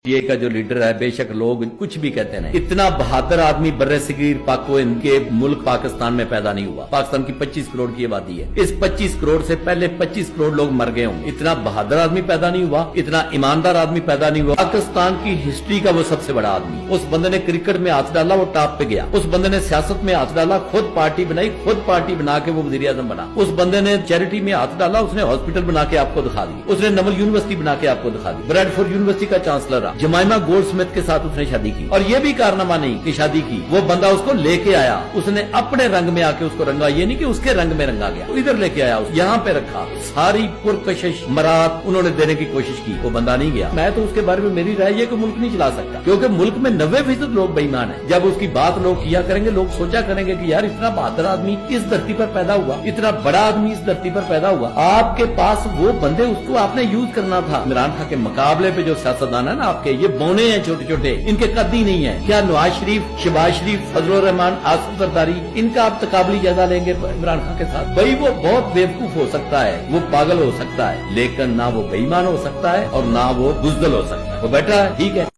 ये का जो लीडर है, बेशक लोग कुछ भी कहते हैं, इतना बहादुर आदमी बर्रे सगीर पाको इनके मुल्क पाकिस्तान में पैदा नहीं हुआ। पाकिस्तान की 25 करोड़ की आबादी है। इस 25 करोड़ से पहले 25 करोड़ लोग मर गए होंगे। इतना बहादुर आदमी पैदा नहीं हुआ, इतना ईमानदार आदमी पैदा नहीं हुआ। पाकिस्तान की हिस्ट्री का वो सबसे बड़ा आदमी। उस बंदे ने क्रिकेट में हाथ डाला, वो टॉप पे गया। उस बंदे ने सियासत में हाथ डाला, खुद पार्टी बनाई, खुद पार्टी बना के वो वजीर आजम बना। उस बंदे ने चैरिटी में हाथ डाला, उसने हॉस्पिटल बना के आपको दिखा दी। उसने नवल यूनिवर्सिटी बना के आपको दिखा दी। ब्रैडफोर्ड यूनिवर्सिटी का चांसलर रहा। जमाइमा गोल्ड स्मिथ के साथ उसने शादी की, और ये भी कारनामा नहीं कि शादी की, वो बंदा उसको लेके आया, उसने अपने रंग में आके उसको रंगा, ये नहीं कि उसके रंग में रंगा गया, इधर लेके आया, यहाँ पे रखा, सारी पुरकशिश मरात उन्होंने देने की कोशिश की, वो बंदा नहीं गया। मैं तो उसके बारे में मेरी राय ये कि मुल्क नहीं चला सकता, क्योंकि मुल्क में 90% लोग बेईमान है। जब उसकी बात लोग किया करेंगे, लोग सोचा करेंगे कि यार इतना बहादुर आदमी इस धरती पर पैदा हुआ, इतना बड़ा आदमी इस धरती पर पैदा हुआ, आपके पास वो बंदे, उसको आपने यूज करना था। इमरान खान के मुकाबले पे जो सियासतदान है ना आपके, ये बौने हैं छोटे छोटे, इनके कद ही नहीं है। क्या नवाज शरीफ, शहबाज शरीफ, फजलुर रहमान, आसिफ जरदारी, इनका आप तकाबली जायजा लेंगे इमरान खान के साथ? भाई वो बहुत बेवकूफ हो सकता है, वो पागल हो सकता है, लेकिन ना वो बेईमान हो सकता है और ना वो बुज़दिल हो सकता है। वो बैठा है, ठीक है।